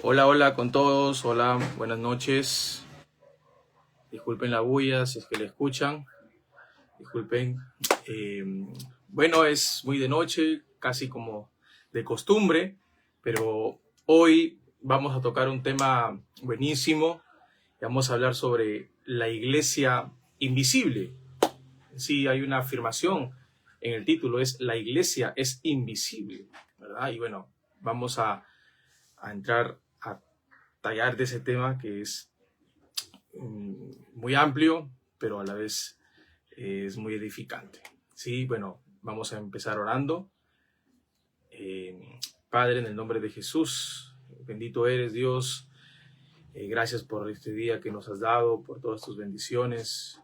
Hola, hola con todos, hola, buenas noches. Disculpen la bulla si es que la escuchan, disculpen. Eh, bueno, es muy de noche, casi como de costumbre, pero hoy vamos a tocar un tema buenísimo. Vamos a hablar sobre la iglesia invisible. Sí, hay una afirmación en el título, es la iglesia es invisible, ¿verdad? Y bueno, vamos a entrar a tallar de ese tema que es muy amplio, pero a la vez es muy edificante. Sí, bueno, vamos a empezar orando. Padre, en el nombre de Jesús, bendito eres Dios. Gracias por este día que nos has dado, por todas tus bendiciones.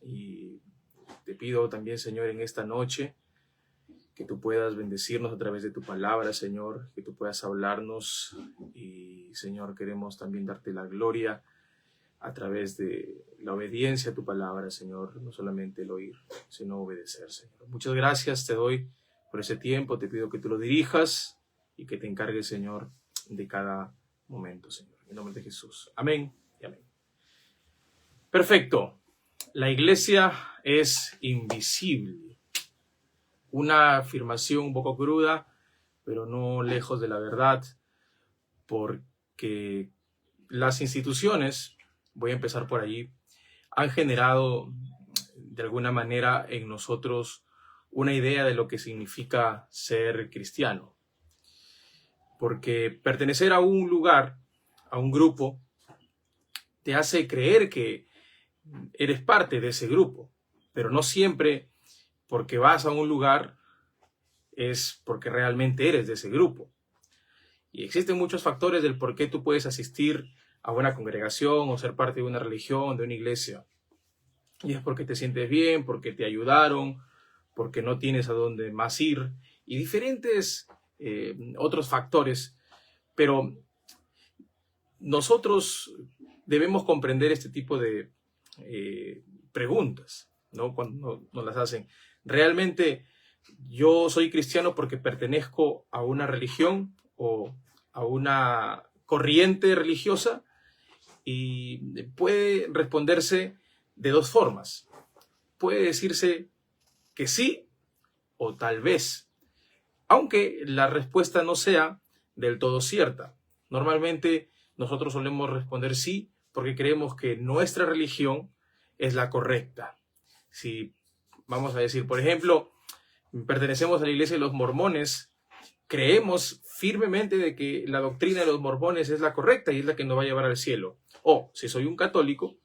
Y te pido también, Señor, en esta noche, que tú puedas bendecirnos a través de tu palabra, Señor, que tú puedas hablarnos. Y, Señor, queremos también darte la gloria a través de la obediencia a tu palabra, Señor, no solamente el oír, sino obedecer, Señor. Muchas gracias te doy por ese tiempo, te pido que tú lo dirijas y que te encargues, Señor, de cada momento, Señor. En nombre de Jesús. Amén y amén. Perfecto. La iglesia es invisible. Una afirmación un poco cruda, pero no lejos de la verdad, porque las instituciones, voy a empezar por allí, han generado de alguna manera en nosotros una idea de lo que significa ser cristiano. Porque pertenecer a un lugar, a un grupo, te hace creer que eres parte de ese grupo, pero no siempre porque vas a un lugar es porque realmente eres de ese grupo. Y existen muchos factores del por qué tú puedes asistir a una congregación o ser parte de una religión, de una iglesia. Y es porque te sientes bien, porque te ayudaron, porque no tienes a dónde más ir y diferentes otros factores. Pero nosotros debemos comprender este tipo de preguntas, ¿no? Cuando nos las hacen. ¿Realmente yo soy cristiano porque pertenezco a una religión o a una corriente religiosa? Y puede responderse de dos formas. Puede decirse que sí o tal vez, aunque la respuesta no sea del todo cierta. Normalmente nosotros solemos responder sí porque creemos que nuestra religión es la correcta. Si vamos a decir, por ejemplo, pertenecemos a la iglesia de los mormones, creemos firmemente de que la doctrina de los mormones es la correcta y es la que nos va a llevar al cielo. O si soy un católico,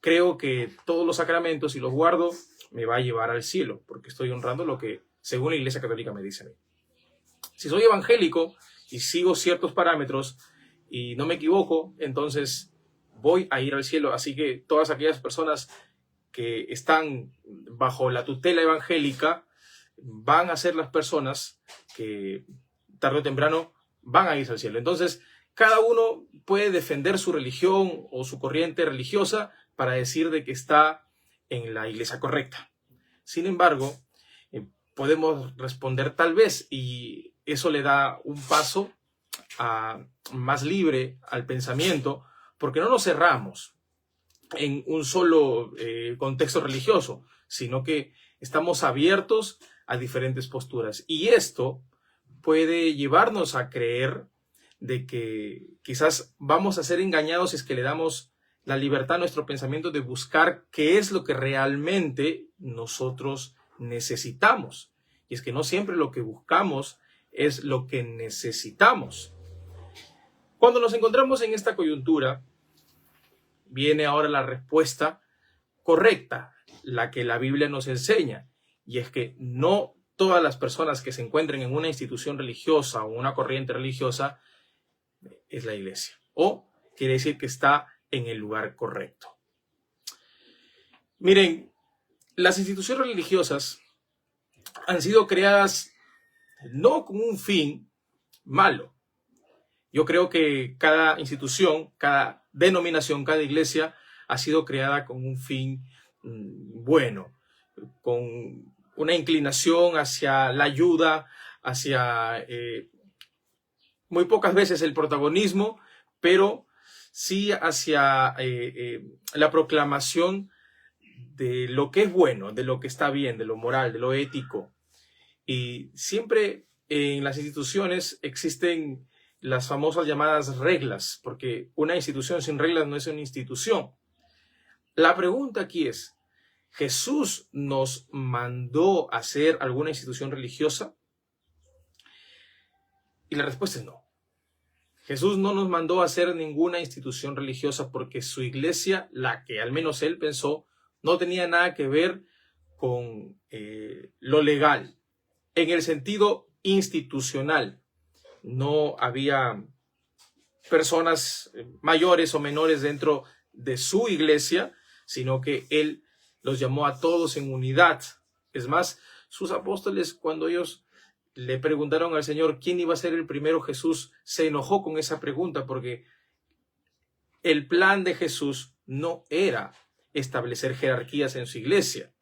creo que todos los sacramentos, si los guardo, me va a llevar al cielo, porque estoy honrando lo que, según la Iglesia Católica, me dice a mí. Si soy evangélico y sigo ciertos parámetros y no me equivoco, entonces voy a ir al cielo. Así que todas aquellas personas que están bajo la tutela evangélica van a ser las personas que tarde o temprano van a irse al cielo. Entonces, cada uno puede defender su religión o su corriente religiosa para decir de que está en la iglesia correcta. Sin embargo, podemos responder tal vez, y eso le da un paso más libre al pensamiento, porque no nos cerramos en un solo contexto religioso, sino que estamos abiertos a diferentes posturas. Y esto puede llevarnos a creer de que quizás vamos a ser engañados si es que le damos la libertad a nuestro pensamiento de buscar qué es lo que realmente nosotros necesitamos. Y es que no siempre lo que buscamos es lo que necesitamos. Cuando nos encontramos en esta coyuntura, viene ahora la respuesta correcta, la que la Biblia nos enseña, y es que no todas las personas que se encuentren en una institución religiosa o una corriente religiosa es la iglesia, o quiere decir que está en el lugar correcto. Miren, las instituciones religiosas han sido creadas no con un fin malo. Yo creo que cada institución, cada denominación, cada iglesia ha sido creada con un fin bueno, con una inclinación hacia la ayuda, hacia muy pocas veces el protagonismo, pero sí hacia la proclamación de lo que es bueno, de lo que está bien, de lo moral, de lo ético. Y siempre en las instituciones existen las famosas llamadas reglas, porque una institución sin reglas no es una institución. La pregunta aquí es, ¿Jesús nos mandó a hacer alguna institución religiosa? Y la respuesta es no. Jesús no nos mandó a hacer ninguna institución religiosa porque su iglesia, la que al menos él pensó, no tenía nada que ver con lo legal, en el sentido institucional. No había personas mayores o menores dentro de su iglesia, sino que él los llamó a todos en unidad. Es más, sus apóstoles, cuando ellos le preguntaron al Señor quién iba a ser el primero, Jesús se enojó con esa pregunta porque el plan de Jesús no era establecer jerarquías en su iglesia.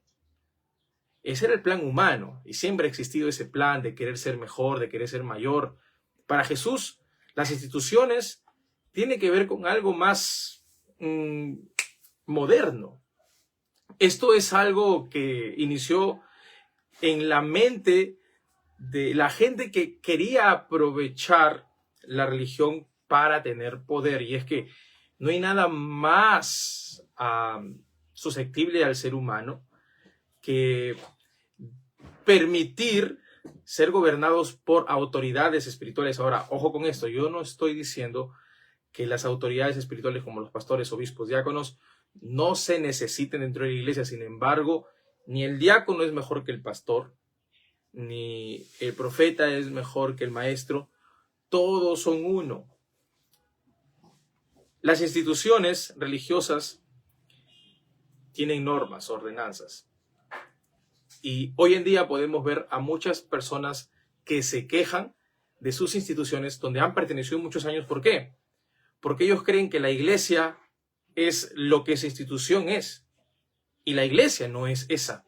Ese era el plan humano y siempre ha existido ese plan de querer ser mejor, de querer ser mayor. Para Jesús, las instituciones tienen que ver con algo más moderno. Esto es algo que inició en la mente de la gente que quería aprovechar la religión para tener poder. Y es que no hay nada más susceptible al ser humano que permitir ser gobernados por autoridades espirituales. Ahora, ojo con esto, yo no estoy diciendo que las autoridades espirituales como los pastores, obispos, diáconos, no se necesiten dentro de la iglesia. Sin embargo, ni el diácono es mejor que el pastor, ni el profeta es mejor que el maestro. Todos son uno. Las instituciones religiosas tienen normas, ordenanzas. Y hoy en día podemos ver a muchas personas que se quejan de sus instituciones donde han pertenecido muchos años. ¿Por qué? Porque ellos creen que la iglesia es lo que esa institución es. Y la iglesia no es esa.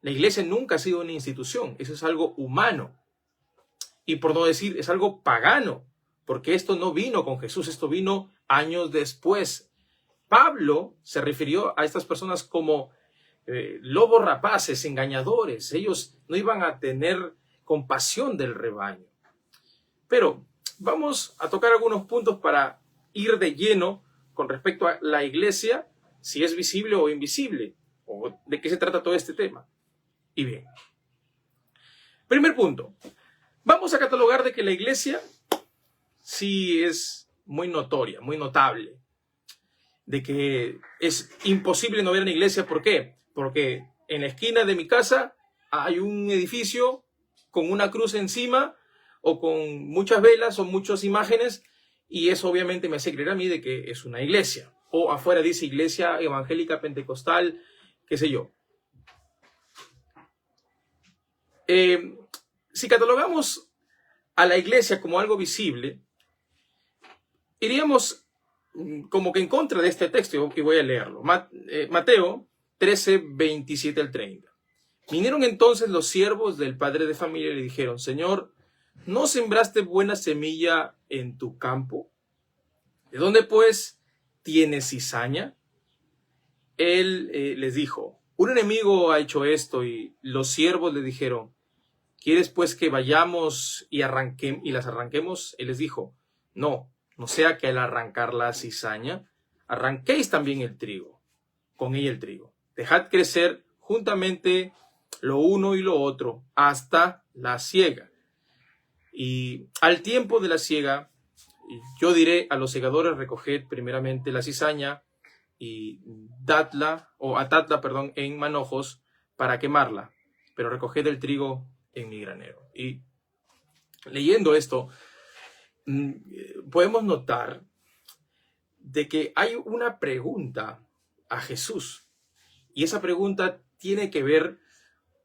La iglesia nunca ha sido una institución. Eso es algo humano. Y por no decir, es algo pagano. Porque esto no vino con Jesús, esto vino años después. Pablo se refirió a estas personas como lobos rapaces, engañadores. Ellos no iban a tener compasión del rebaño. Pero vamos a tocar algunos puntos para ir de lleno con respecto a la iglesia, si es visible o invisible, o de qué se trata todo este tema. Y bien, primer punto, vamos a catalogar de que la iglesia sí es muy notoria, muy notable, de que es imposible no ver una iglesia. ¿Por qué? Porque en la esquina de mi casa hay un edificio con una cruz encima o con muchas velas o muchas imágenes, y eso obviamente me hace creer a mí de que es una iglesia. O afuera dice iglesia evangélica pentecostal, qué sé yo. Si catalogamos a la iglesia como algo visible, iríamos como que en contra de este texto, y voy a leerlo. Mateo 13, 27 al 30. Vinieron entonces los siervos del padre de familia y le dijeron: Señor, ¿no sembraste buena semilla en tu campo? ¿De dónde pues tienes cizaña? Él les dijo: un enemigo ha hecho esto. Y los siervos le dijeron: ¿quieres pues que vayamos y las arranquemos? Él les dijo: no sea que al arrancar la cizaña, arranquéis también el trigo, con ella el trigo. Dejad crecer juntamente lo uno y lo otro hasta la siega. Y al tiempo de la siega, yo diré a los segadores: recoged primeramente la cizaña y atadla en manojos para quemarla, pero recoged el trigo en mi granero. Y leyendo esto, podemos notar de que hay una pregunta a Jesús, y esa pregunta tiene que ver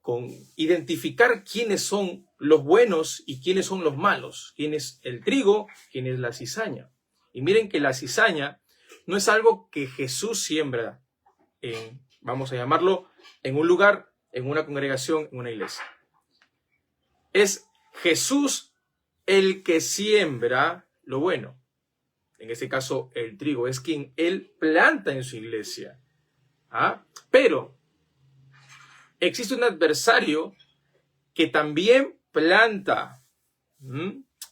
con identificar quiénes son los buenos y quiénes son los malos, quién es el trigo, quién es la cizaña. Y miren que la cizaña no es algo que Jesús siembra vamos a llamarlo, en un lugar, en una congregación, en una iglesia. Es Jesús el que siembra lo bueno. En este caso, el trigo es quien él planta en su iglesia. Pero existe un adversario que también planta.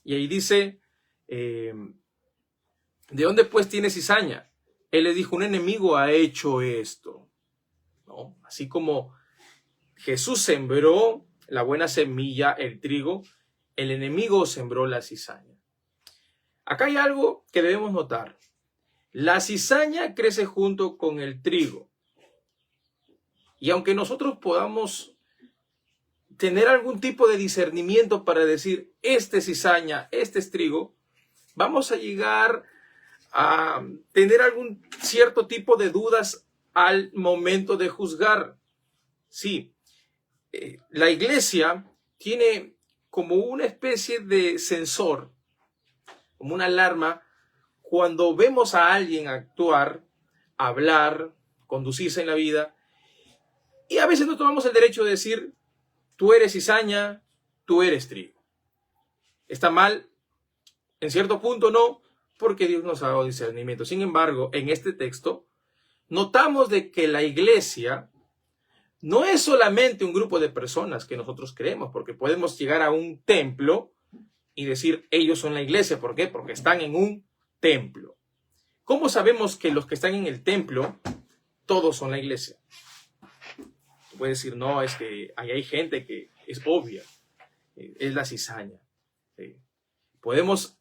Y ahí dice, ¿de dónde pues tiene cizaña? Él le dijo, un enemigo ha hecho esto. ¿No? Así como Jesús sembró la buena semilla, el trigo, el enemigo sembró la cizaña. Acá hay algo que debemos notar. La cizaña crece junto con el trigo. Y aunque nosotros podamos tener algún tipo de discernimiento para decir, este es cizaña, este es trigo, vamos a llegar a tener algún cierto tipo de dudas al momento de juzgar. Sí, la iglesia tiene como una especie de sensor, como una alarma, cuando vemos a alguien actuar, hablar, conducirse en la vida, y a veces no tomamos el derecho de decir, tú eres cizaña, tú eres trigo. ¿Está mal? En cierto punto no, porque Dios nos ha dado discernimiento. Sin embargo, en este texto, notamos de que la iglesia no es solamente un grupo de personas que nosotros creemos, porque podemos llegar a un templo y decir, ellos son la iglesia. ¿Por qué? Porque están en un templo. ¿Cómo sabemos que los que están en el templo, todos son la iglesia? Puedes decir, no, es que ahí hay gente que es obvia, es la cizaña. ¿Sí? Podemos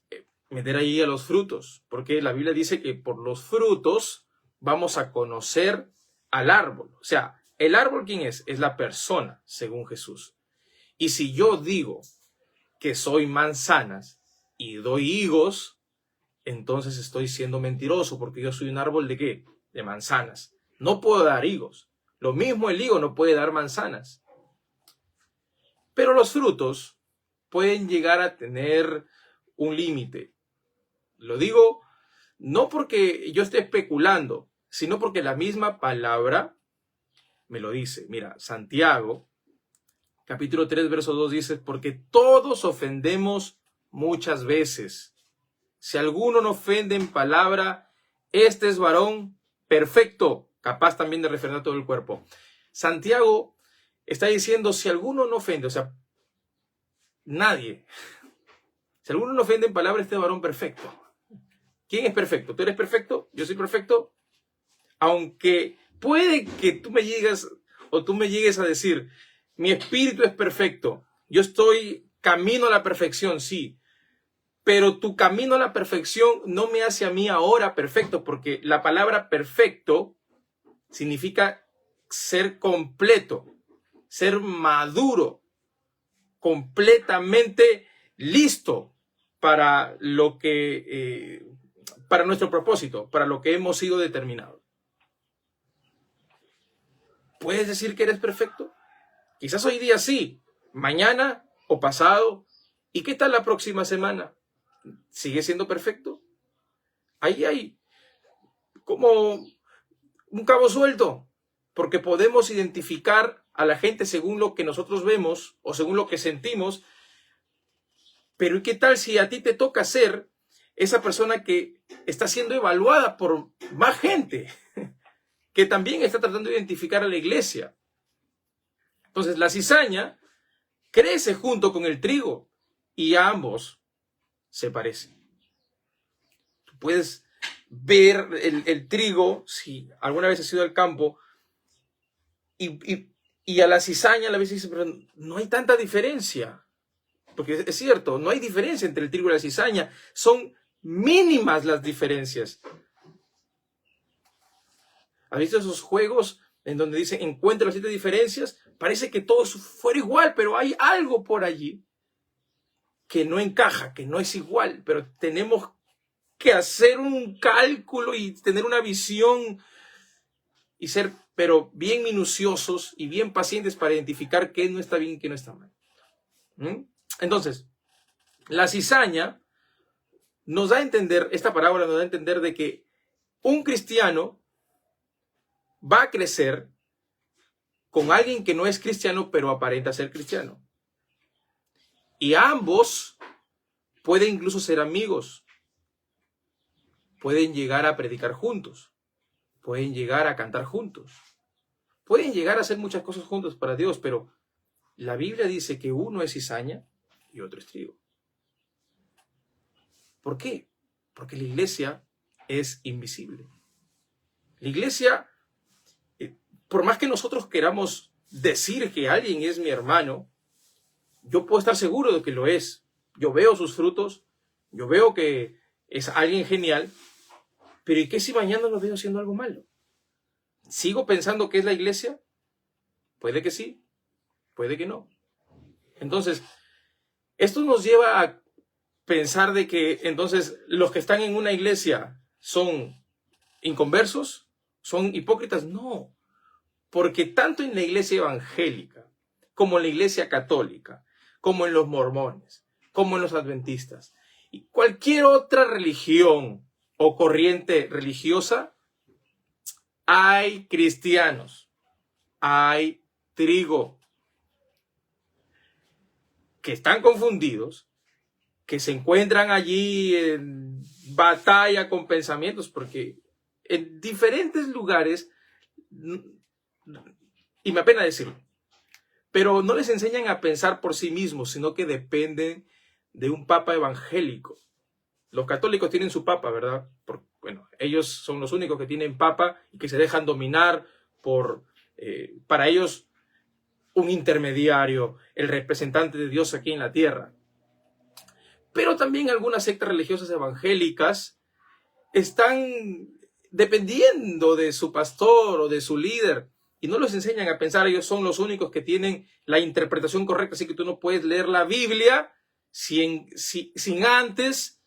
meter ahí a los frutos, porque la Biblia dice que por los frutos vamos a conocer al árbol. O sea, ¿el árbol quién es? Es la persona, según Jesús. Y si yo digo que soy manzanas y doy higos, entonces estoy siendo mentiroso, porque yo soy un árbol ¿de qué? De manzanas. No puedo dar higos. Lo mismo el higo no puede dar manzanas. Pero los frutos pueden llegar a tener un límite. Lo digo no porque yo esté especulando, sino porque la misma palabra me lo dice. Mira, Santiago, capítulo 3, verso 2 dice, porque todos ofendemos muchas veces. Si alguno no ofende en palabra, este es varón perfecto, capaz también de refrenar todo el cuerpo. Santiago está diciendo, si alguno no ofende, o sea, nadie. Si alguno no ofende en palabra, este es varón perfecto. ¿Quién es perfecto? ¿Tú eres perfecto? ¿Yo soy perfecto? Aunque puede que tú me llegues o tú me llegues a decir, mi espíritu es perfecto, yo estoy camino a la perfección, sí. Pero tu camino a la perfección no me hace a mí ahora perfecto, porque la palabra perfecto significa ser completo, ser maduro, completamente listo para lo que, para nuestro propósito, para lo que hemos sido determinados. ¿Puedes decir que eres perfecto? Quizás hoy día sí, mañana o pasado. ¿Y qué tal la próxima semana? ¿Sigue siendo perfecto? Ahí hay como un cabo suelto, porque podemos identificar a la gente según lo que nosotros vemos o según lo que sentimos, pero ¿y qué tal si a ti te toca ser esa persona que está siendo evaluada por más gente, que también está tratando de identificar a la iglesia? Entonces la cizaña crece junto con el trigo y a ambos se parecen. Tú puedes ver el trigo, si alguna vez has ido al campo, y a la cizaña a la vez dices, pero no hay tanta diferencia. Porque es cierto, no hay diferencia entre el trigo y la cizaña. Son mínimas las diferencias. ¿Has visto esos juegos en donde dicen encuentra las 7 diferencias? Parece que todo fuera igual, pero hay algo por allí que no encaja, que no es igual. Pero tenemos que hacer un cálculo y tener una visión y ser, pero bien minuciosos y bien pacientes para identificar qué no está bien y qué no está mal. Entonces, la cizaña nos da a entender, esta parábola nos da a entender de que un cristiano va a crecer con alguien que no es cristiano, pero aparenta ser cristiano. Y ambos pueden incluso ser amigos, pueden llegar a predicar juntos, pueden llegar a cantar juntos, pueden llegar a hacer muchas cosas juntos para Dios, pero la Biblia dice que uno es cizaña y otro es trigo. ¿Por qué? Porque la iglesia es invisible. La iglesia, por más que nosotros queramos decir que alguien es mi hermano, yo puedo estar seguro de que lo es. Yo veo sus frutos, yo veo que es alguien genial, pero ¿y qué si mañana lo veo haciendo algo malo? ¿Sigo pensando que es la iglesia? Puede que sí, puede que no. Entonces, esto nos lleva a pensar de que entonces los que están en una iglesia son inconversos, son hipócritas. No, porque tanto en la iglesia evangélica, como en la iglesia católica, como en los mormones, como en los adventistas, y cualquier otra religión o corriente religiosa, hay cristianos, hay trigo, que están confundidos, que se encuentran allí en batalla con pensamientos, porque en diferentes lugares, y me apena decirlo, pero no les enseñan a pensar por sí mismos, sino que dependen de un papa evangélico. Los católicos tienen su papa, ¿verdad? Bueno, ellos son los únicos que tienen papa y que se dejan dominar por, para ellos, un intermediario, el representante de Dios aquí en la tierra. Pero también algunas sectas religiosas evangélicas están dependiendo de su pastor o de su líder y no los enseñan a pensar. Ellos son los únicos que tienen la interpretación correcta, así que tú no puedes leer la Biblia sin antes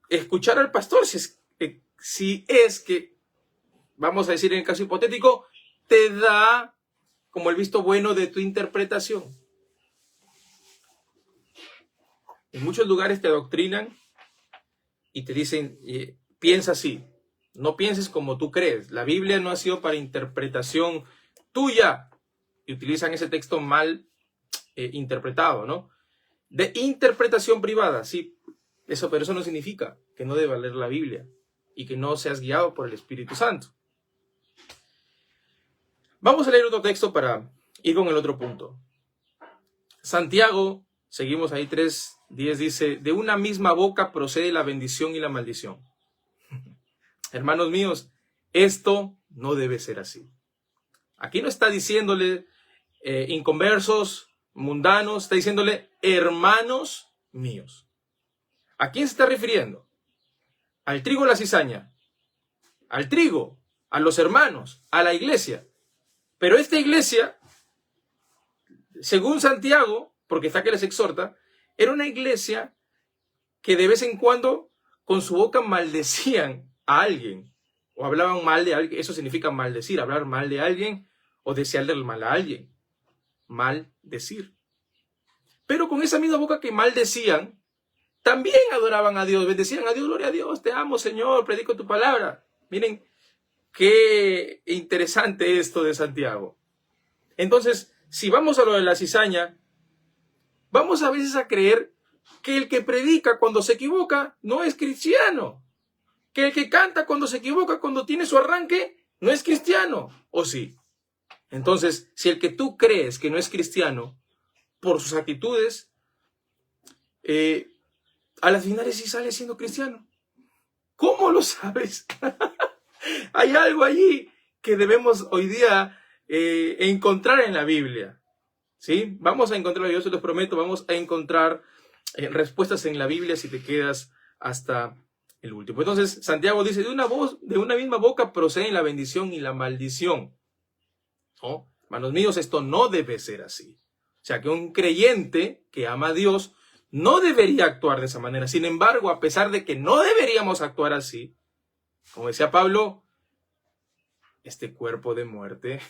escuchar al pastor. Si es que, vamos a decir en el caso hipotético, te da como el visto bueno de tu interpretación. En muchos lugares te adoctrinan y te dicen, piensa así, no pienses como tú crees. La Biblia no ha sido para interpretación tuya. Y utilizan ese texto mal interpretado, ¿no? De interpretación privada, sí. Pero eso no significa que no debas leer la Biblia y que no seas guiado por el Espíritu Santo. Vamos a leer otro texto para ir con el otro punto. Santiago, seguimos ahí 3:10, dice, de una misma boca procede la bendición y la maldición. Hermanos míos, esto no debe ser así. Aquí no está diciéndole inconversos, mundanos, está diciéndole hermanos míos. ¿A quién se está refiriendo? Al trigo o la cizaña, al trigo, a los hermanos, a la iglesia. Pero esta iglesia, según Santiago, porque está que les exhorta, era una iglesia que de vez en cuando con su boca maldecían a alguien o hablaban mal de alguien. Eso significa maldecir, hablar mal de alguien o desearle el mal a alguien. Maldecir. Pero con esa misma boca que maldecían, también adoraban a Dios, bendecían a Dios, gloria a Dios, te amo Señor, predico tu palabra. Miren, qué interesante esto de Santiago. Entonces, si vamos a lo de la cizaña, vamos a veces a creer que el que predica cuando se equivoca no es cristiano. Que el que canta cuando se equivoca, cuando tiene su arranque, no es cristiano. ¿O sí? Entonces, si el que tú crees que no es cristiano, por sus actitudes, a las finales sí sale siendo cristiano. ¿Cómo lo sabes? Hay algo allí que debemos hoy día encontrar en la Biblia. ¿Sí? Vamos a encontrar, yo se los prometo, vamos a encontrar respuestas en la Biblia si te quedas hasta el último. Entonces, Santiago dice, de una misma boca proceden la bendición y la maldición. ¿No? Hermanos míos, esto no debe ser así. O sea, que un creyente que ama a Dios no debería actuar de esa manera. Sin embargo, a pesar de que no deberíamos actuar así, como decía Pablo, este cuerpo de muerte,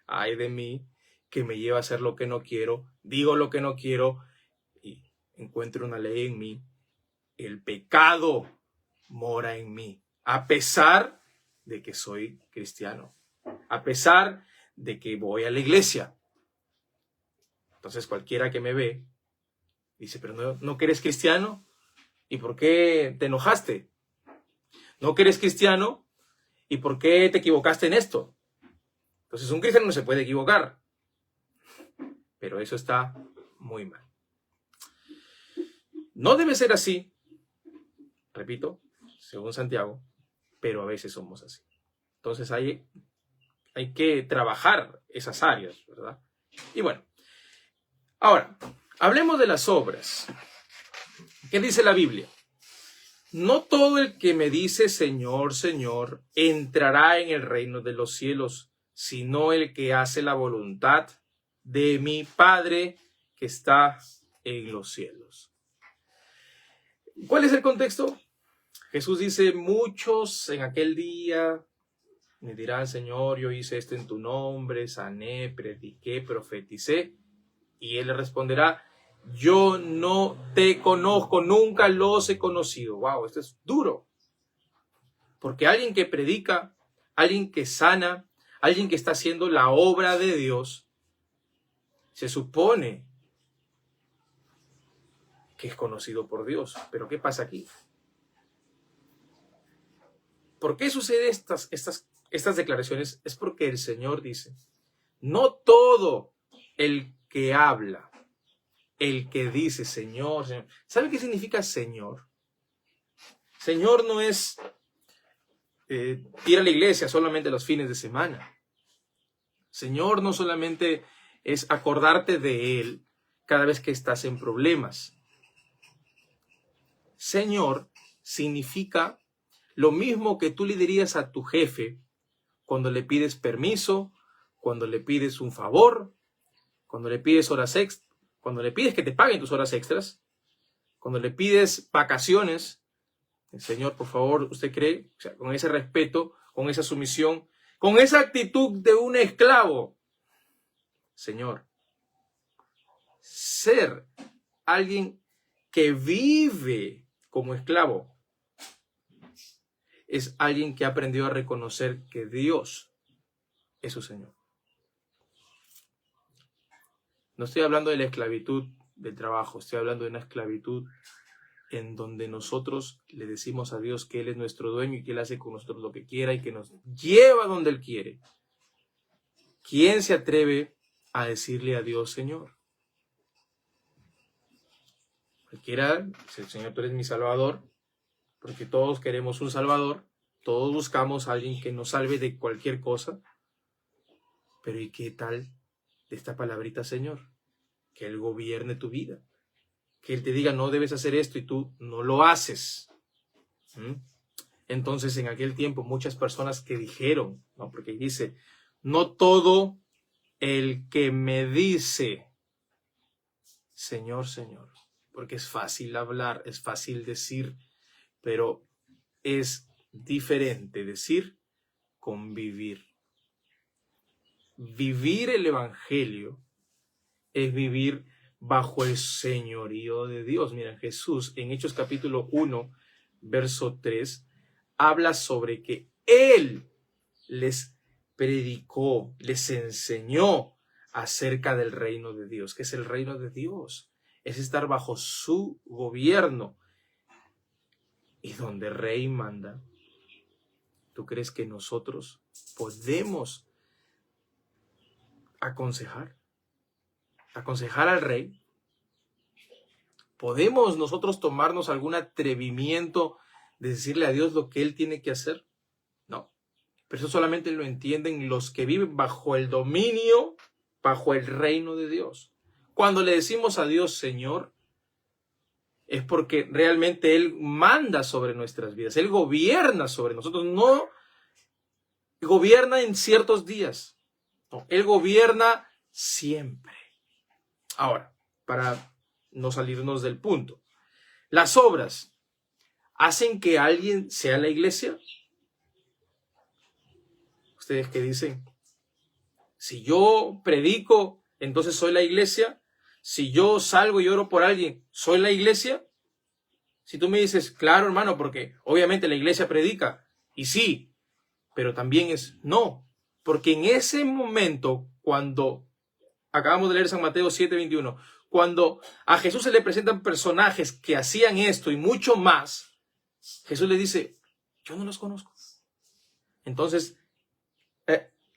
ay de mí, que me lleva a hacer lo que no quiero, digo lo que no quiero y encuentro una ley en mí. El pecado mora en mí, a pesar de que soy cristiano, a pesar de que voy a la iglesia. Entonces cualquiera que me ve dice, pero no que eres cristiano, ¿Y por qué te enojaste? ¿No que eres cristiano? ¿Y por qué te equivocaste en esto? Entonces un cristiano no se puede equivocar. Pero eso está muy mal. No debe ser así, repito, según Santiago, pero a veces somos así. Entonces hay que trabajar esas áreas, ¿verdad? Y bueno, ahora, hablemos de las obras. ¿Qué dice la Biblia? No todo el que me dice Señor, Señor, entrará en el reino de los cielos, sino el que hace la voluntad de mi Padre que está en los cielos. ¿Cuál es el contexto? Jesús dice, muchos en aquel día me dirán, Señor, yo hice esto en tu nombre, sané, prediqué, profeticé. Y él le responderá, yo no te conozco, nunca los he conocido. Wow, esto es duro. Porque alguien que predica, alguien que sana, alguien que está haciendo la obra de Dios, se supone que es conocido por Dios. Pero ¿qué pasa aquí? ¿Por qué suceden estas declaraciones? Es porque el Señor dice, no todo el que habla, el que dice Señor, Señor. ¿Sabe qué significa Señor? Señor no es ir a la iglesia solamente los fines de semana. Señor no solamente es acordarte de Él cada vez que estás en problemas. Señor significa lo mismo que tú le dirías a tu jefe cuando le pides permiso, cuando le pides un favor, cuando le pides horas extras, cuando le pides que te paguen tus horas extras, cuando le pides vacaciones. Señor, por favor, ¿usted cree? O sea, con ese respeto, con esa sumisión, con esa actitud de un esclavo. Señor, ser alguien que vive como esclavo es alguien que ha aprendido a reconocer que Dios es su Señor. No estoy hablando de la esclavitud del trabajo, estoy hablando de una esclavitud en donde nosotros le decimos a Dios que Él es nuestro dueño y que Él hace con nosotros lo que quiera y que nos lleva donde Él quiere. ¿Quién se atreve a decirle a Dios, Señor? Cualquiera, dice, Señor, tú eres mi Salvador, porque todos queremos un Salvador, todos buscamos a alguien que nos salve de cualquier cosa. Pero ¿y qué tal de esta palabrita, Señor? Que Él gobierne tu vida. Que Él te diga, no debes hacer esto y tú no lo haces. Entonces, en aquel tiempo, muchas personas que dijeron, ¿no? Porque dice, no todo el que me dice, Señor, Señor. Porque es fácil hablar, es fácil decir, pero es diferente decir con vivir. Vivir el Evangelio es vivir bajo el señorío de Dios. Miren, Jesús en Hechos capítulo 1, verso 3, habla sobre que Él les predicó, les enseñó acerca del reino de Dios. ¿Qué es el reino de Dios? Es estar bajo su gobierno. Y donde el rey manda, ¿tú crees que nosotros podemos aconsejar al rey? ¿Podemos nosotros tomarnos algún atrevimiento de decirle a Dios lo que Él tiene que hacer? No. Pero eso solamente lo entienden los que viven bajo el dominio, bajo el reino de Dios. Cuando le decimos a Dios, Señor, es porque realmente Él manda sobre nuestras vidas. Él gobierna sobre nosotros. No gobierna en ciertos días. No, Él gobierna siempre. Ahora, para no salirnos del punto, ¿las obras hacen que alguien sea la iglesia? ¿Ustedes qué dicen? Si yo predico, entonces soy la iglesia. Si yo salgo y oro por alguien, ¿soy la iglesia? Si tú me dices, claro, hermano, porque obviamente la iglesia predica, y sí, pero también es no, porque en ese momento, cuando acabamos de leer San Mateo 7:21, cuando a Jesús se le presentan personajes que hacían esto y mucho más, Jesús le dice, yo no los conozco. Entonces,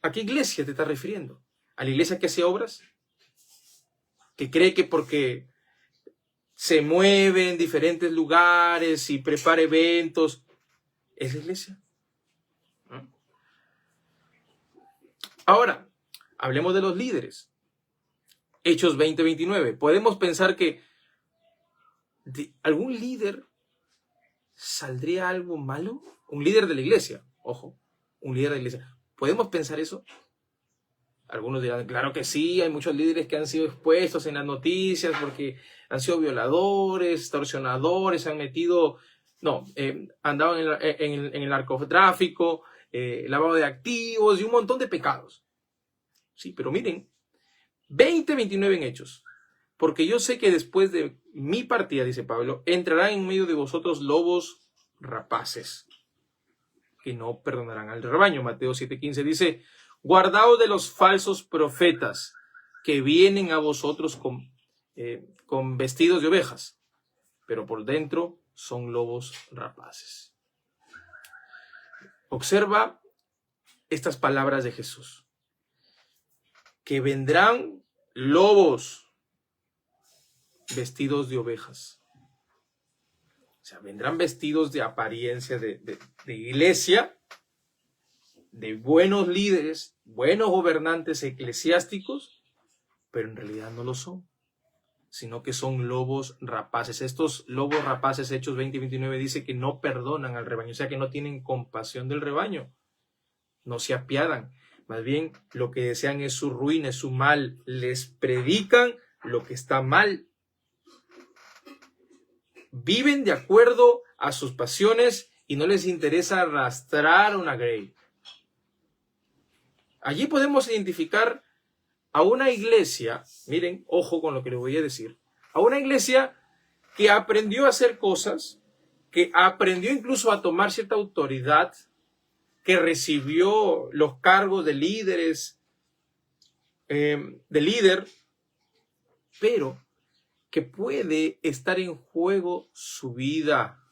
¿a qué iglesia te estás refiriendo? ¿A la iglesia que hace obras? ¿Que cree que porque se mueve en diferentes lugares y prepara eventos, es la iglesia? ¿No? Ahora, hablemos de los líderes. Hechos 20:29. Podemos pensar que de algún líder saldría algo malo. Un líder de la iglesia, ojo, un líder de la iglesia. ¿Podemos pensar eso? Algunos dirán, claro que sí, hay muchos líderes que han sido expuestos en las noticias porque han sido violadores, extorsionadores, han metido, andaban en el narcotráfico, lavado de activos y un montón de pecados. Sí, pero miren, 20:29 en Hechos. Porque yo sé que después de mi partida, dice Pablo, entrarán en medio de vosotros lobos rapaces, que no perdonarán al rebaño. Mateo 7:15 dice, guardaos de los falsos profetas que vienen a vosotros con vestidos de ovejas, pero por dentro son lobos rapaces. Observa estas palabras de Jesús, que vendrán lobos vestidos de ovejas. O sea, vendrán vestidos de apariencia de iglesia, de buenos líderes, buenos gobernantes eclesiásticos, pero en realidad no lo son, sino que son lobos rapaces. Estos lobos rapaces, Hechos 20:29, dice que no perdonan al rebaño, o sea que no tienen compasión del rebaño, no se apiadan, más bien lo que desean es su ruina, es su mal, les predican lo que está mal. Viven de acuerdo a sus pasiones y no les interesa arrastrar una grey. Allí podemos identificar a una iglesia, miren, ojo con lo que les voy a decir, a una iglesia que aprendió a hacer cosas, que aprendió incluso a tomar cierta autoridad, que recibió los cargos de líderes, de líder, pero que puede estar en juego su vida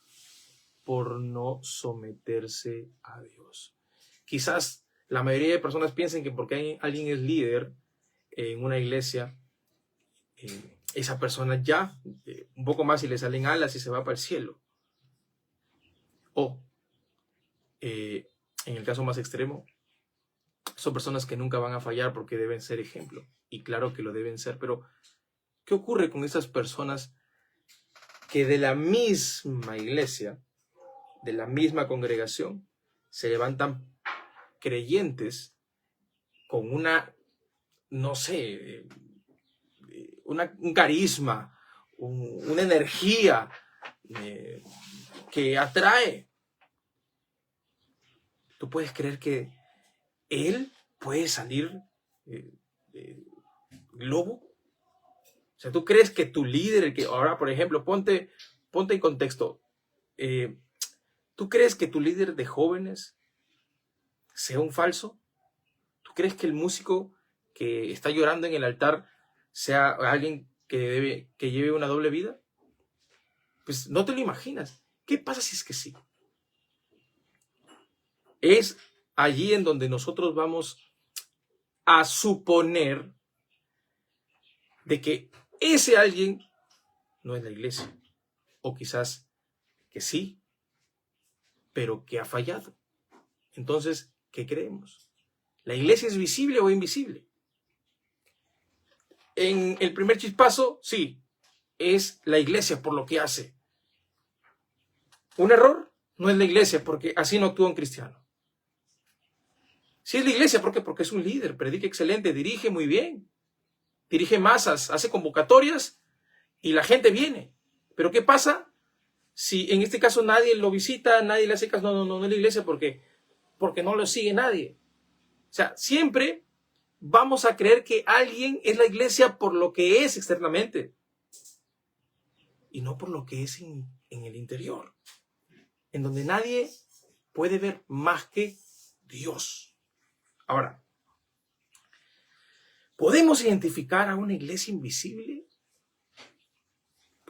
por no someterse a Dios. Quizás la mayoría de personas piensen que porque alguien es líder en una iglesia, esa persona ya, un poco más y le salen alas y se va para el cielo. O, en el caso más extremo, son personas que nunca van a fallar porque deben ser ejemplo. Y claro que lo deben ser, pero ¿qué ocurre con esas personas que de la misma iglesia, de la misma congregación, se levantan creyentes con una, no sé, un carisma, una energía que atrae? ¿Tú puedes creer que él puede salir lobo? O sea, ¿tú crees que tu líder, el que ahora, por ejemplo, ponte en contexto, ¿tú crees que tu líder de jóvenes sea un falso? ¿Tú crees que el músico que está llorando en el altar sea alguien que lleve una doble vida? Pues no te lo imaginas. ¿Qué pasa si es que sí? Es allí en donde nosotros vamos a suponer de que ese alguien no es la iglesia. O quizás que sí, pero que ha fallado. Entonces, ¿qué creemos? ¿La iglesia es visible o invisible? En el primer chispazo, sí, es la iglesia por lo que hace. ¿Un error? No es la iglesia, porque así no actúa un cristiano. Sí es la iglesia, ¿por qué? Porque es un líder, predica excelente, dirige muy bien, dirige masas, hace convocatorias y la gente viene. Pero ¿qué pasa si en este caso nadie lo visita, nadie le hace caso? No es la iglesia porque no lo sigue nadie. O sea, siempre vamos a creer que alguien es la iglesia por lo que es externamente y no por lo que es en el interior, en donde nadie puede ver más que Dios. Ahora, ¿podemos identificar a una iglesia invisible?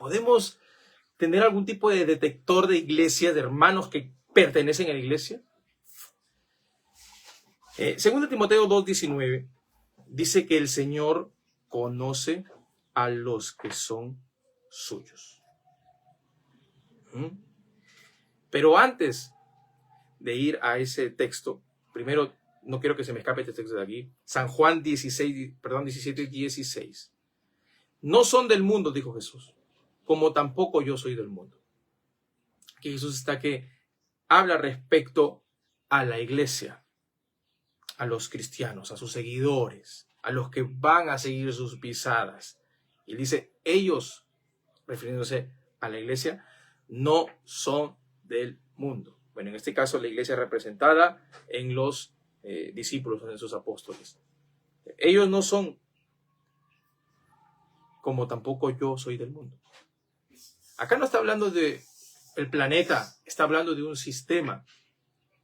¿Podemos tener algún tipo de detector de iglesia, de hermanos que pertenecen a la iglesia? Según Timoteo 2:19, dice que el Señor conoce a los que son suyos. Pero antes de ir a ese texto, primero, no quiero que se me escape este texto de aquí, San Juan 17:16. No son del mundo, dijo Jesús, como tampoco yo soy del mundo. Aquí Jesús está que habla respecto a la iglesia, a los cristianos, a sus seguidores, a los que van a seguir sus pisadas. Y dice, ellos, refiriéndose a la iglesia, no son del mundo. Bueno, en este caso la iglesia representada en los discípulos, en sus apóstoles. Ellos no son como tampoco yo soy del mundo. Acá no está hablando de el planeta, está hablando de un sistema.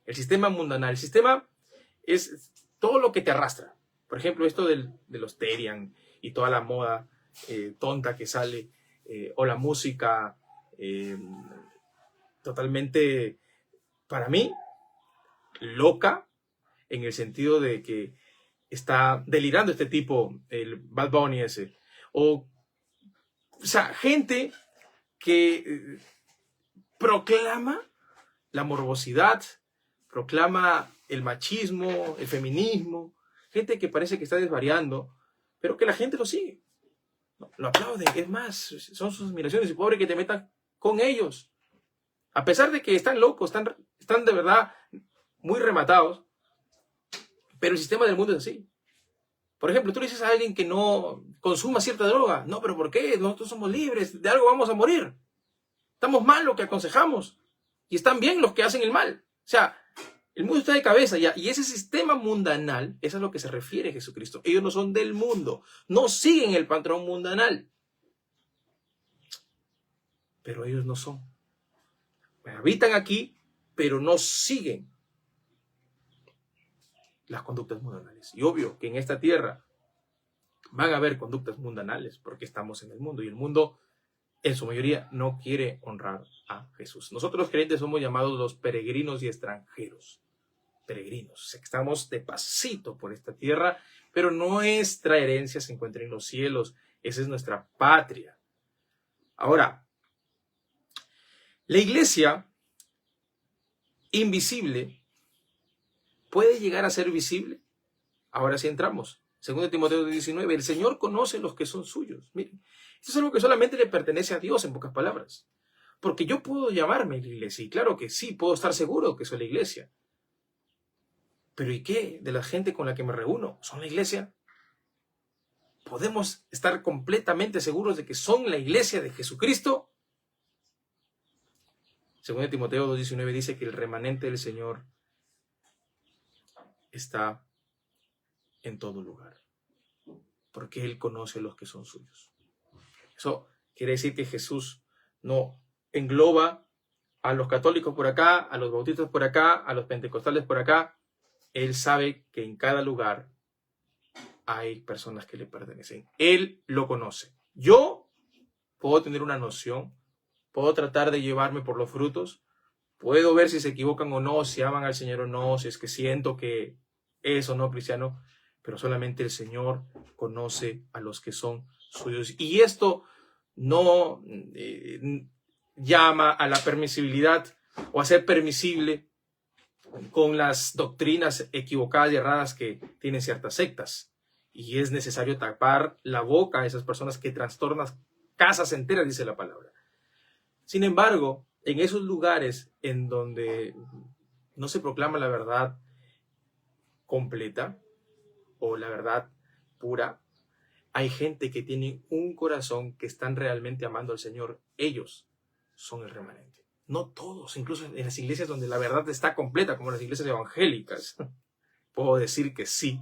El sistema mundanal. El sistema es todo lo que te arrastra. Por ejemplo, esto de los Terian y toda la moda tonta que sale, o la música totalmente, para mí, loca, en el sentido de que está delirando este tipo, el Bad Bunny ese. O sea, gente que proclama la morbosidad, proclama el machismo, el feminismo, gente que parece que está desvariando, pero que la gente lo sigue, lo aplauden, es más, son sus admiraciones, y pobre que te metan con ellos, a pesar de que están locos, están de verdad muy rematados, pero el sistema del mundo es así. Por ejemplo, tú le dices a alguien que no consuma cierta droga, no, pero ¿por qué? Nosotros somos libres, de algo vamos a morir, estamos mal lo que aconsejamos, y están bien los que hacen el mal. O sea, el mundo está de cabeza ya, y ese sistema mundanal, eso es a lo que se refiere Jesucristo. Ellos no son del mundo, no siguen el patrón mundanal. Pero ellos no son. Habitan aquí, pero no siguen las conductas mundanales. Y obvio que en esta tierra van a haber conductas mundanales, porque estamos en el mundo, y el mundo en su mayoría no quiere honrar a Jesús. Nosotros los creyentes somos llamados los peregrinos y extranjeros. Peregrinos, o sea, que estamos de pasito por esta tierra, pero nuestra herencia se encuentra en los cielos. Esa es nuestra patria. Ahora, la iglesia invisible puede llegar a ser visible. Ahora sí entramos. Según Timoteo 19, el Señor conoce los que son suyos. Miren, esto es algo que solamente le pertenece a Dios, en pocas palabras. Porque yo puedo llamarme la iglesia, y claro que sí, puedo estar seguro que soy la iglesia. Pero ¿y qué de la gente con la que me reúno? ¿Son la iglesia? ¿Podemos estar completamente seguros de que son la iglesia de Jesucristo? Según Timoteo 2:19 dice que el remanente del Señor está en todo lugar, porque Él conoce a los que son suyos. Eso quiere decir que Jesús no engloba a los católicos por acá, a los bautistas por acá, a los pentecostales por acá. Él sabe que en cada lugar hay personas que le pertenecen. Él lo conoce. Yo puedo tener una noción, puedo tratar de llevarme por los frutos, puedo ver si se equivocan o no, si aman al Señor o no, si es que siento que es o no cristiano, pero solamente el Señor conoce a los que son suyos. Y esto no llama a la permisibilidad o a ser permisible con las doctrinas equivocadas y erradas que tienen ciertas sectas. Y es necesario tapar la boca a esas personas que trastornan casas enteras, dice la palabra. Sin embargo, en esos lugares en donde no se proclama la verdad completa o la verdad pura, hay gente que tiene un corazón que están realmente amando al Señor. Ellos son el remanente. No todos, incluso en las iglesias donde la verdad está completa, como las iglesias evangélicas, puedo decir que sí,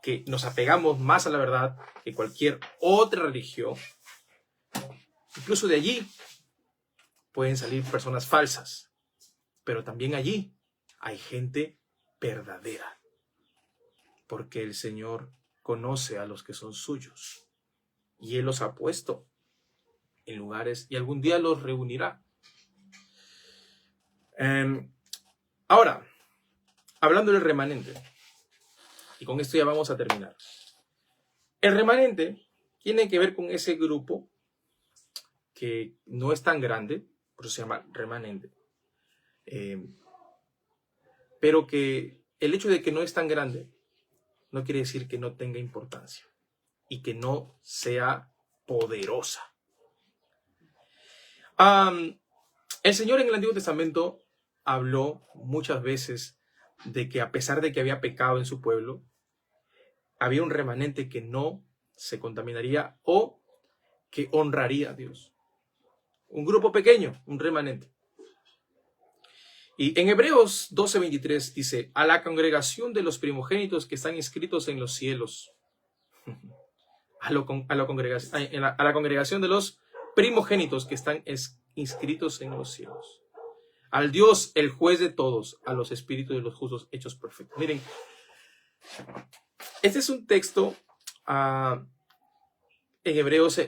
que nos apegamos más a la verdad que cualquier otra religión. Incluso de allí pueden salir personas falsas, pero también allí hay gente verdadera, porque el Señor conoce a los que son suyos y Él los ha puesto en lugares y algún día los reunirá. Ahora, hablando del remanente, y con esto ya vamos a terminar. El remanente tiene que ver con ese grupo que no es tan grande, por eso se llama remanente, pero que el hecho de que no es tan grande no quiere decir que no tenga importancia y que no sea poderosa. El Señor en el Antiguo Testamento habló muchas veces de que a pesar de que había pecado en su pueblo, había un remanente que no se contaminaría o que honraría a Dios. Un grupo pequeño, un remanente. Y en Hebreos 12:23 dice, a la congregación de los primogénitos que están inscritos en los cielos. A la congregación de los primogénitos que están inscritos en los cielos. Al Dios, el juez de todos, a los espíritus de los justos hechos perfectos. Miren, este es un texto en Hebreos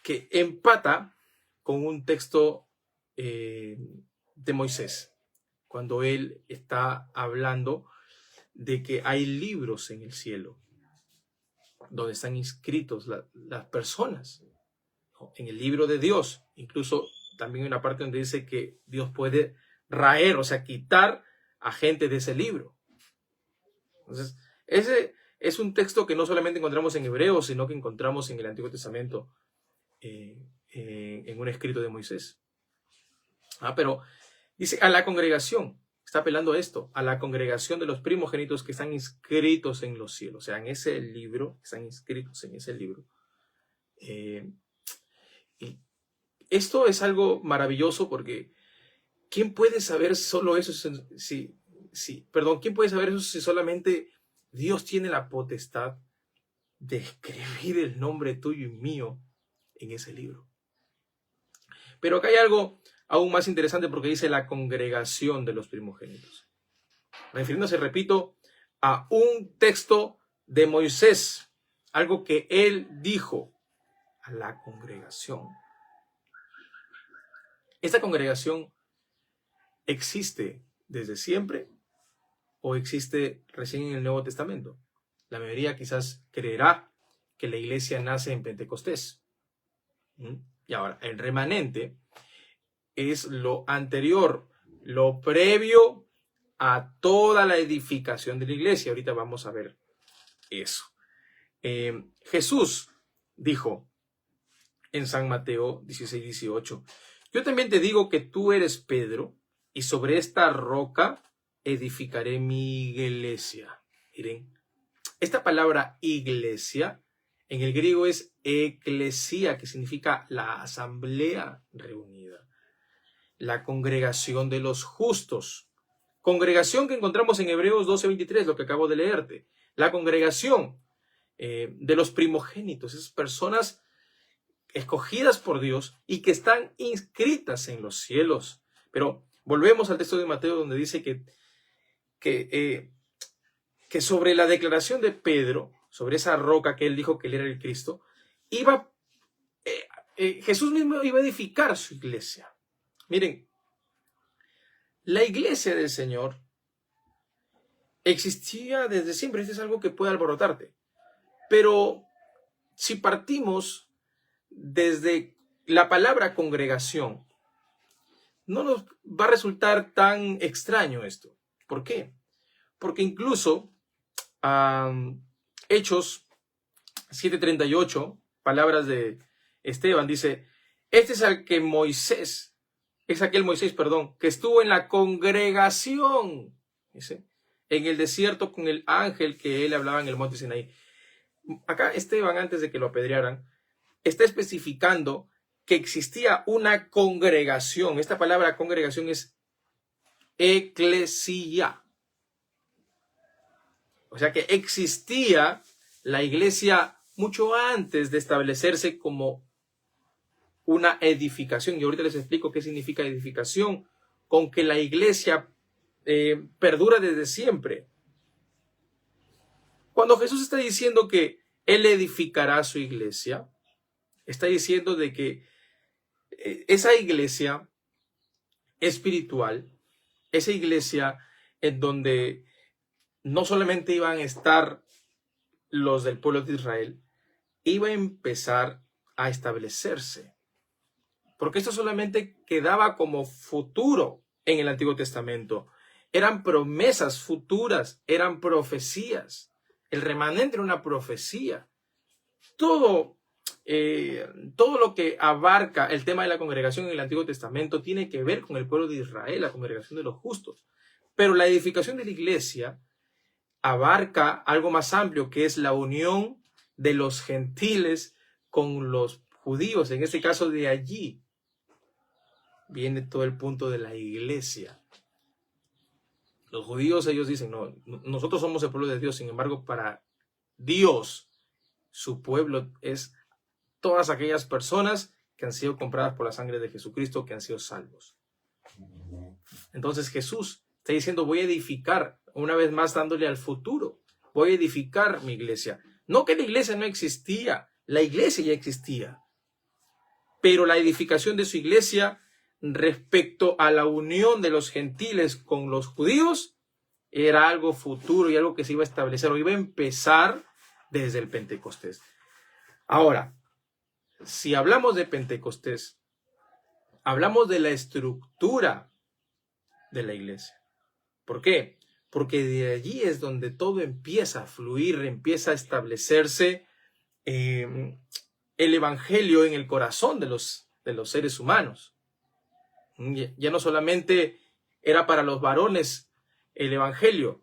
que empata con un texto de Moisés, cuando él está hablando de que hay libros en el cielo donde están inscritos las personas, ¿no? En el libro de Dios. Incluso también hay una parte donde dice que Dios puede raer, o sea, quitar a gente de ese libro. Entonces, ese es un texto que no solamente encontramos en Hebreos, sino que encontramos en el Antiguo Testamento, en un escrito de Moisés. Pero dice a la congregación, está apelando a esto, a la congregación de los primogénitos que están inscritos en los cielos, o sea, en ese libro, están inscritos en ese libro. Y esto es algo maravilloso porque ¿quién puede saber solo eso ¿quién puede saber eso si solamente Dios tiene la potestad de escribir el nombre tuyo y mío en ese libro? Pero acá hay algo aún más interesante porque dice la congregación de los primogénitos. Refiriéndose, repito, a un texto de Moisés, algo que él dijo a la congregación. ¿Esta congregación existe desde siempre o existe recién en el Nuevo Testamento? La mayoría quizás creerá que la iglesia nace en Pentecostés. Y ahora, el remanente es lo anterior, lo previo a toda la edificación de la iglesia. Ahorita vamos a ver eso. Jesús dijo en San Mateo 16:18, yo también te digo que tú eres Pedro y sobre esta roca edificaré mi iglesia. Miren, esta palabra iglesia en el griego es eclesía, que significa la asamblea reunida, la congregación de los justos. Congregación que encontramos en Hebreos 12:23, lo que acabo de leerte. La congregación de los primogénitos, esas personas escogidas por Dios y que están inscritas en los cielos. Pero volvemos al texto de Mateo donde dice que sobre la declaración de Pedro, sobre esa roca que él dijo que él era el Cristo, Jesús mismo iba a edificar su iglesia. Miren, la iglesia del Señor existía desde siempre. Esto es algo que puede alborotarte. Pero si partimos desde la palabra congregación, no nos va a resultar tan extraño esto. ¿Por qué? Porque incluso Hechos 7:38, palabras de Esteban, dice, este es aquel Moisés, que estuvo en la congregación, dice, en el desierto con el ángel que él hablaba en el monte Sinaí. Acá Esteban, antes de que lo apedrearan, está especificando que existía una congregación. Esta palabra congregación es eclesia. O sea que existía la iglesia mucho antes de establecerse como una edificación. Y ahorita les explico qué significa edificación, con que la iglesia perdura desde siempre. Cuando Jesús está diciendo que Él edificará su iglesia, está diciendo de que esa iglesia espiritual, esa iglesia en donde no solamente iban a estar los del pueblo de Israel, iba a empezar a establecerse. Porque esto solamente quedaba como futuro en el Antiguo Testamento. Eran promesas futuras, eran profecías. El remanente era una profecía. Todo lo que abarca el tema de la congregación en el Antiguo Testamento tiene que ver con el pueblo de Israel, la congregación de los justos. Pero la edificación de la iglesia abarca algo más amplio, que es la unión de los gentiles con los judíos. En este caso, de allí viene todo el punto de la iglesia. Los judíos, ellos dicen, no, nosotros somos el pueblo de Dios. Sin embargo, para Dios, su pueblo es todas aquellas personas que han sido compradas por la sangre de Jesucristo, que han sido salvos. Entonces Jesús está diciendo, voy a edificar, una vez más dándole al futuro, voy a edificar mi iglesia. No que la iglesia no existía, la iglesia ya existía, pero la edificación de su iglesia respecto a la unión de los gentiles con los judíos era algo futuro y algo que se iba a establecer o iba a empezar desde el Pentecostés. Ahora, si hablamos de Pentecostés, hablamos de la estructura de la iglesia. ¿Por qué? Porque de allí es donde todo empieza a fluir, empieza a establecerse el evangelio en el corazón de los seres humanos. Ya no solamente era para los varones el evangelio,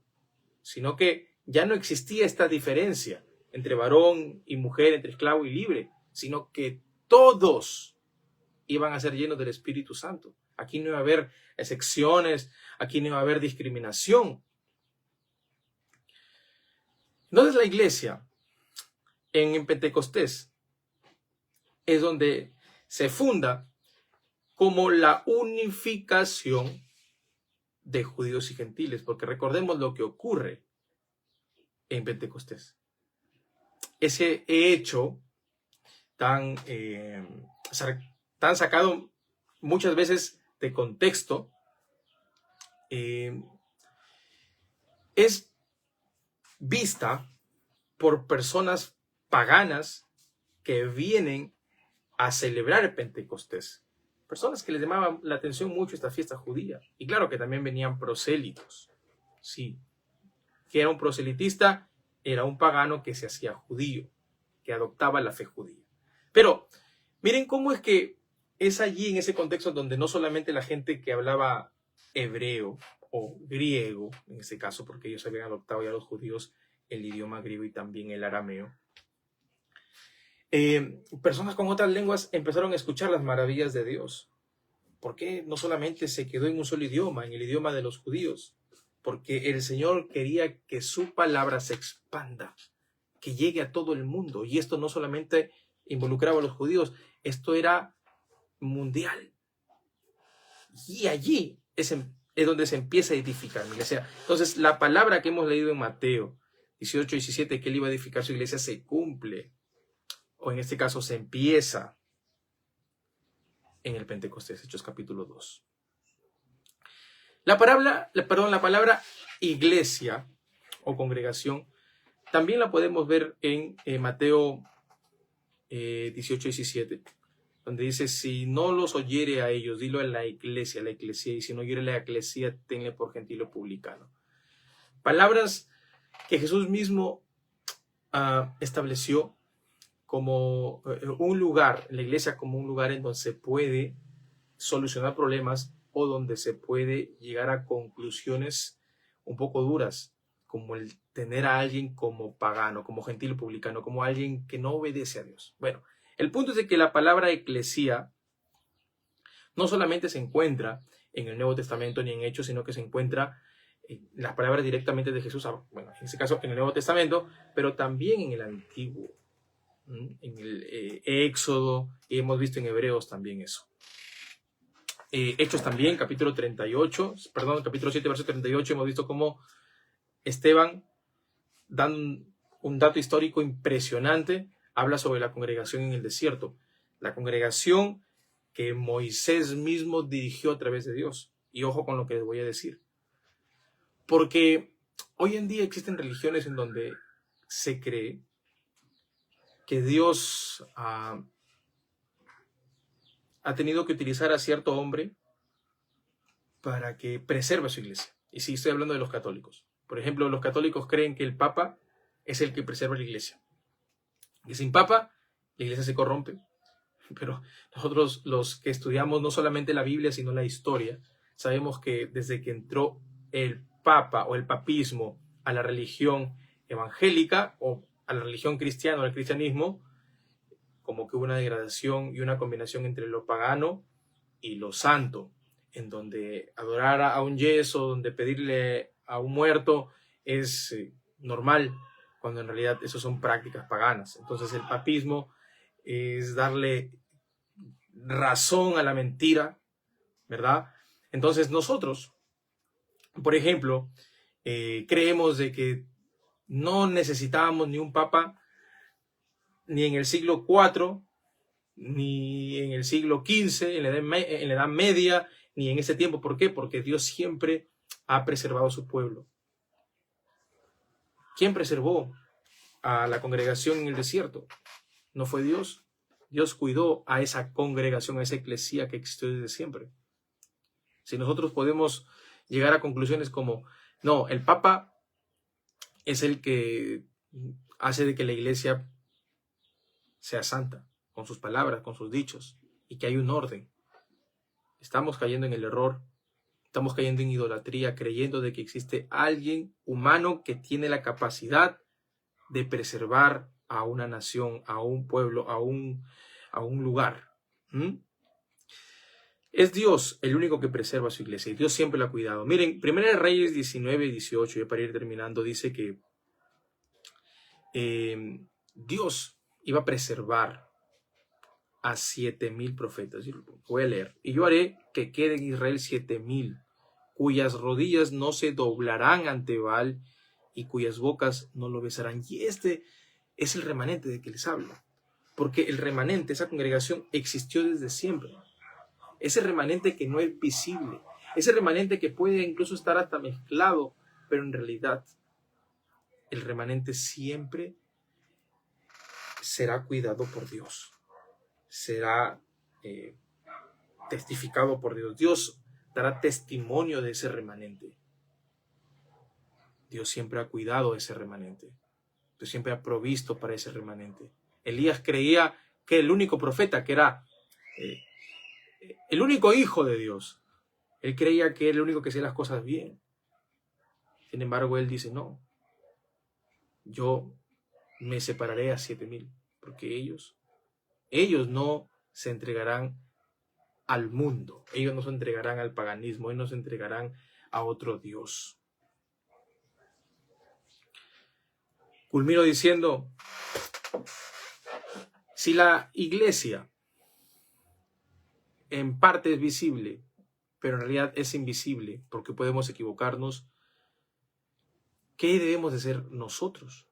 sino que ya no existía esta diferencia entre varón y mujer, entre esclavo y libre, sino que todos iban a ser llenos del Espíritu Santo. Aquí no iba a haber excepciones, aquí no iba a haber discriminación. Entonces la iglesia en Pentecostés es donde se funda como la unificación de judíos y gentiles, porque recordemos lo que ocurre en Pentecostés. Ese hecho tan sacado muchas veces de contexto, es vista por personas paganas que vienen a celebrar el Pentecostés. Personas que les llamaban la atención mucho esta fiesta judía. Y claro que también venían prosélitos. Sí. Que era un proselitista, era un pagano que se hacía judío, que adoptaba la fe judía. Pero miren cómo es que es allí en ese contexto donde no solamente la gente que hablaba hebreo o griego, en ese caso, porque ellos habían adoptado ya los judíos el idioma griego y también el arameo, personas con otras lenguas empezaron a escuchar las maravillas de Dios. ¿Por qué no solamente se quedó en un solo idioma, en el idioma de los judíos? Porque el Señor quería que su palabra se expanda, que llegue a todo el mundo. Y esto no solamente involucraba a los judíos, esto era mundial. Y allí es donde se empieza a edificar la iglesia. Entonces, la palabra que hemos leído en Mateo 18 y 17, que él iba a edificar su iglesia, se cumple. O en este caso, se empieza en el Pentecostés, Hechos capítulo 2. La palabra iglesia o congregación también la podemos ver en Mateo 18 y 17, donde dice, si no los oyere a ellos, dilo a la iglesia, y si no oyere la iglesia, tenle por gentil o publicano. Palabras que Jesús mismo estableció como un lugar, la iglesia como un lugar en donde se puede solucionar problemas o donde se puede llegar a conclusiones un poco duras, como el tener a alguien como pagano, como gentil publicano, como alguien que no obedece a Dios. Bueno, el punto es de que la palabra eclesía no solamente se encuentra en el Nuevo Testamento ni en Hechos, sino que se encuentra en las palabras directamente de Jesús, bueno, en este caso en el Nuevo Testamento, pero también en el Antiguo, en el Éxodo, y hemos visto en Hebreos también eso. Hechos también, capítulo 7, verso 38, hemos visto cómo Esteban, dando un dato histórico impresionante, habla sobre la congregación en el desierto. La congregación que Moisés mismo dirigió a través de Dios. Y ojo con lo que les voy a decir. Porque hoy en día existen religiones en donde se cree que Dios ha tenido que utilizar a cierto hombre para que preserve su iglesia. Y sí, estoy hablando de los católicos. Por ejemplo, los católicos creen que el Papa es el que preserva la iglesia. Y sin Papa, la iglesia se corrompe. Pero nosotros, los que estudiamos no solamente la Biblia, sino la historia, sabemos que desde que entró el Papa o el papismo a la religión evangélica o a la religión cristiana o al cristianismo, como que hubo una degradación y una combinación entre lo pagano y lo santo, en donde adorar a un yeso, donde pedirle a un muerto es normal, cuando en realidad eso son prácticas paganas. Entonces el papismo es darle razón a la mentira, ¿verdad? Entonces nosotros, por ejemplo, creemos de que no necesitábamos ni un papa ni en el siglo IV, ni en el siglo XV, en la Edad Media, ni en ese tiempo. ¿Por qué? Porque Dios siempre ha preservado a su pueblo. ¿Quién preservó a la congregación en el desierto? ¿No fue Dios? Dios cuidó a esa congregación, a esa eclesía que existió desde siempre. Si nosotros podemos llegar a conclusiones como, no, el Papa es el que hace de que la iglesia sea santa, con sus palabras, con sus dichos, y que hay un orden. Estamos cayendo en el error, estamos cayendo en idolatría, creyendo de que existe alguien humano que tiene la capacidad de preservar a una nación, a un pueblo, a un lugar. Es Dios el único que preserva a su iglesia y Dios siempre la ha cuidado. Miren, 1 Reyes 19 y 18, ya para ir terminando, dice que Dios iba a preservar a 7,000 profetas. Voy a leer. Y yo haré que quede en Israel 7,000, cuyas rodillas no se doblarán ante Baal y cuyas bocas no lo besarán. Y este es el remanente de que les hablo. Porque el remanente, esa congregación, existió desde siempre. Ese remanente que no es visible. Ese remanente que puede incluso estar hasta mezclado, pero en realidad el remanente siempre será cuidado por Dios. Será testificado por Dios. Dios dará testimonio de ese remanente. Dios siempre ha cuidado de ese remanente. Dios siempre ha provisto para ese remanente. Elías creía que el único profeta, que era el único hijo de Dios, él creía que era el único que hacía las cosas bien. Sin embargo, él dice, no, yo me separaré a 7,000, porque ellos no se entregarán al mundo, ellos no se entregarán al paganismo, ellos no se entregarán a otro Dios. Culmino diciendo, si la iglesia en parte es visible, pero en realidad es invisible, porque podemos equivocarnos, ¿qué debemos de ser nosotros?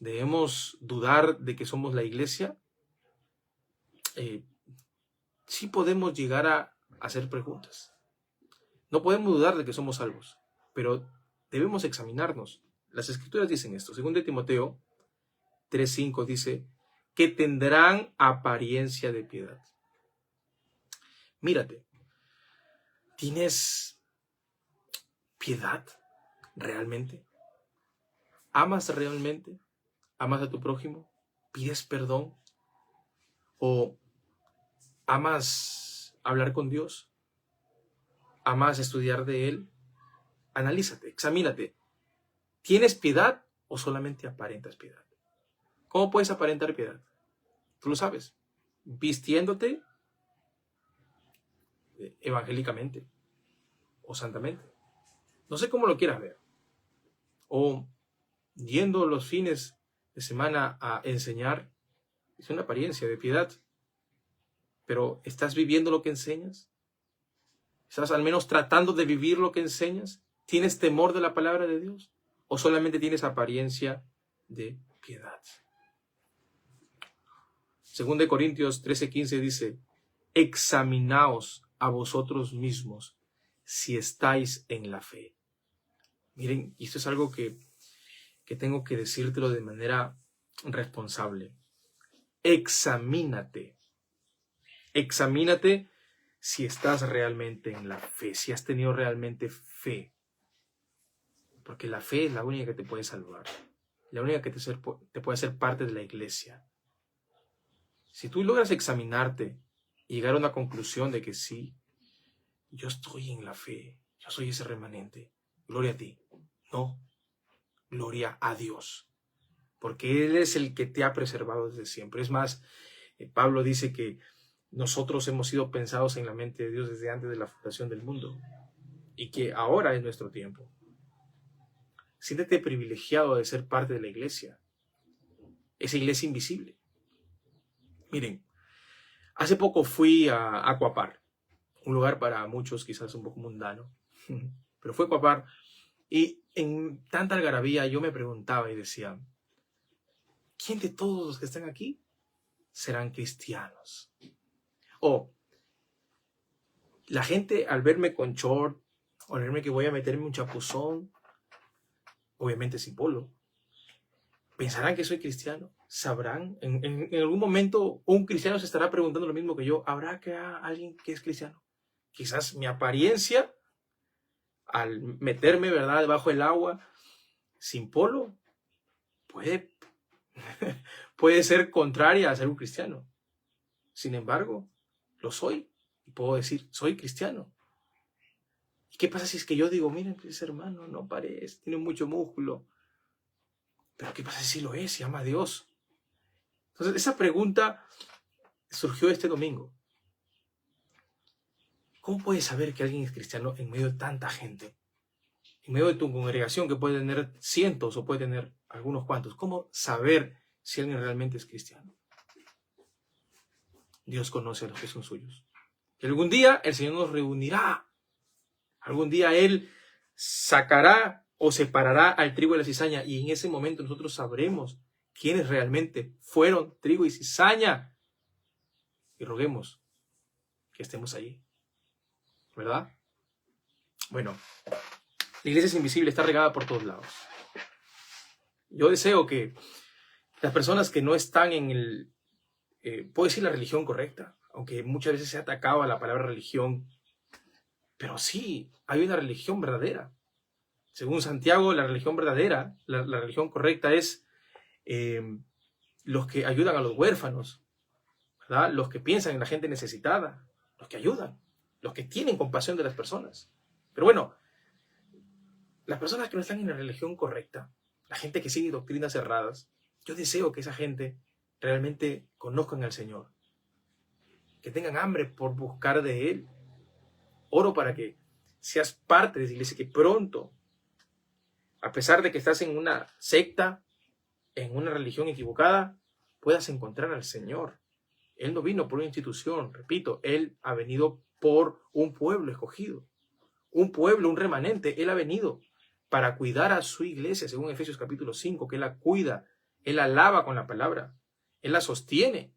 ¿Debemos dudar de que somos la iglesia? Sí podemos llegar a hacer preguntas. No podemos dudar de que somos salvos, pero debemos examinarnos. Las escrituras dicen esto. 2 Timoteo 3:5 dice que tendrán apariencia de piedad. Mírate, ¿tienes piedad realmente? ¿Amas realmente? ¿Amas a tu prójimo? ¿Pides perdón? ¿O amas hablar con Dios? ¿Amas estudiar de Él? Analízate, examínate. ¿Tienes piedad o solamente aparentas piedad? ¿Cómo puedes aparentar piedad? Tú lo sabes. Vistiéndote evangélicamente o santamente. No sé cómo lo quieras ver. O yendo los fines de semana a enseñar. Es una apariencia de piedad. Pero ¿estás viviendo lo que enseñas? ¿Estás al menos tratando de vivir lo que enseñas? ¿Tienes temor de la palabra de Dios? ¿O solamente tienes apariencia de piedad? 2 de Corintios 13:15 dice, examinaos a vosotros mismos si estáis en la fe. Miren, y esto es algo que tengo que decírtelo de manera responsable. Examínate. Examínate si estás realmente en la fe, si has tenido realmente fe. Porque la fe es la única que te puede salvar, la única que te puede hacer parte de la iglesia. Si tú logras examinarte y llegar a una conclusión de que sí, yo estoy en la fe, yo soy ese remanente, gloria a ti. No, gloria a Dios, porque Él es el que te ha preservado desde siempre. Es más, Pablo dice que nosotros hemos sido pensados en la mente de Dios desde antes de la fundación del mundo y que ahora es nuestro tiempo. Siéntete privilegiado de ser parte de la iglesia, esa iglesia invisible. Miren, hace poco fui a Aquapar, un lugar para muchos quizás un poco mundano, pero fue Aquapar, y en tanta algarabía yo me preguntaba y decía, ¿quién de todos los que están aquí serán cristianos? O la gente al verme con short, o al verme que voy a meterme un chapuzón, obviamente sin polo, ¿pensarán que soy cristiano? ¿Sabrán? En algún momento un cristiano se estará preguntando lo mismo que yo. ¿Habrá que alguien que es cristiano? Quizás mi apariencia, al meterme, ¿verdad?, debajo del agua, sin polo, puede ser contraria a ser un cristiano. Sin embargo, lo soy. Y puedo decir, soy cristiano. ¿Y qué pasa si es que yo digo, miren, ese hermano no parece, tiene mucho músculo? Pero ¿qué pasa si lo es, si ama a Dios? Entonces, esa pregunta surgió este domingo. ¿Cómo puedes saber que alguien es cristiano en medio de tanta gente? En medio de tu congregación que puede tener cientos o puede tener algunos cuantos. ¿Cómo saber si alguien realmente es cristiano? Dios conoce a los que son suyos. Y algún día el Señor nos reunirá. Algún día Él sacará o separará al trigo de la cizaña y en ese momento nosotros sabremos quiénes realmente fueron trigo y cizaña. Y roguemos que estemos allí. ¿Verdad? Bueno, la iglesia es invisible, está regada por todos lados. Yo deseo que las personas que no están en puedo decir la religión correcta, aunque muchas veces se ha atacado a la palabra religión, pero sí, hay una religión verdadera. Según Santiago, la religión verdadera, la religión correcta es los que ayudan a los huérfanos, ¿verdad? Los que piensan en la gente necesitada, los que ayudan, los que tienen compasión de las personas. Pero bueno, las personas que no están en la religión correcta, la gente que sigue doctrinas erradas, yo deseo que esa gente realmente conozcan al Señor, que tengan hambre por buscar de Él. Oro para que seas parte de esa iglesia, que pronto, a pesar de que estás en una secta, en una religión equivocada, puedas encontrar al Señor. Él no vino por una institución, repito, Él ha venido por un pueblo escogido, un pueblo, un remanente. Él ha venido para cuidar a su iglesia, según Efesios capítulo 5, que Él la cuida, Él la lava con la palabra, Él la sostiene.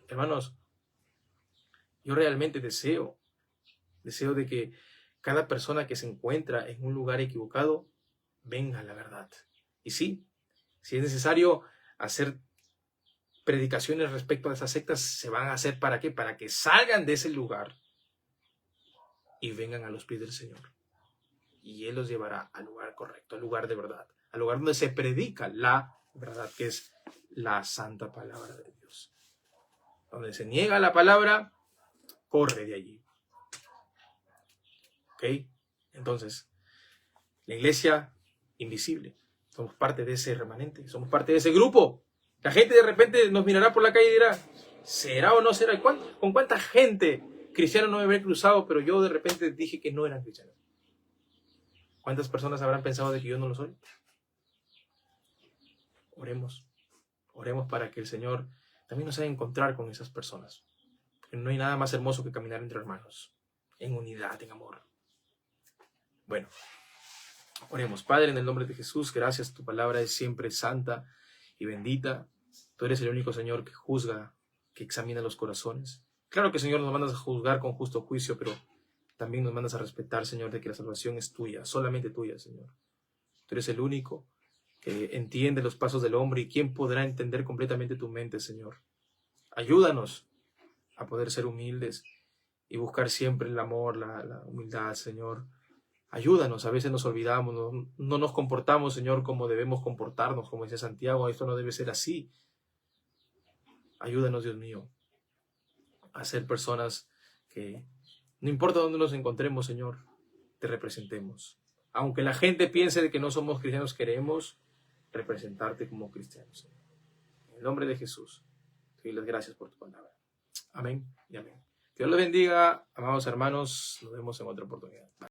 Hermanos, yo realmente deseo de que cada persona que se encuentra en un lugar equivocado venga a la verdad. Y sí, si es necesario hacer predicaciones respecto a esas sectas, se van a hacer ¿para qué? Para que salgan de ese lugar y vengan a los pies del Señor. Y Él los llevará al lugar correcto, al lugar de verdad, al lugar donde se predica la verdad, que es la santa palabra de Dios. Donde se niega la palabra, corre de allí. ¿Ok? Entonces, la iglesia invisible, somos parte de ese remanente, somos parte de ese grupo. La gente de repente nos mirará por la calle y dirá, ¿será o no será? ¿Con cuánta gente cristiana no me habré cruzado, pero yo de repente dije que no eran cristianos? ¿Cuántas personas habrán pensado de que yo no lo soy? Oremos. Oremos para que el Señor también nos haga encontrar con esas personas. Porque no hay nada más hermoso que caminar entre hermanos, en unidad, en amor. Bueno, oremos. Padre, en el nombre de Jesús, gracias. Tu palabra es siempre santa y bendita. Tú eres el único, Señor, que juzga, que examina los corazones. Claro que, Señor, nos mandas a juzgar con justo juicio, pero también nos mandas a respetar, Señor, de que la salvación es tuya, solamente tuya, Señor. Tú eres el único que entiende los pasos del hombre, y quién podrá entender completamente tu mente, Señor. Ayúdanos a poder ser humildes y buscar siempre el amor, la humildad, Señor. Ayúdanos, a veces nos olvidamos, no nos comportamos, Señor, como debemos comportarnos, como dice Santiago, esto no debe ser así. Ayúdanos, Dios mío, a ser personas que, no importa dónde nos encontremos, Señor, te representemos. Aunque la gente piense de que no somos cristianos, queremos representarte como cristianos, Señor. En el nombre de Jesús, te doy las gracias por tu palabra. Amén y amén. Dios los bendiga, amados hermanos. Nos vemos en otra oportunidad. Bye.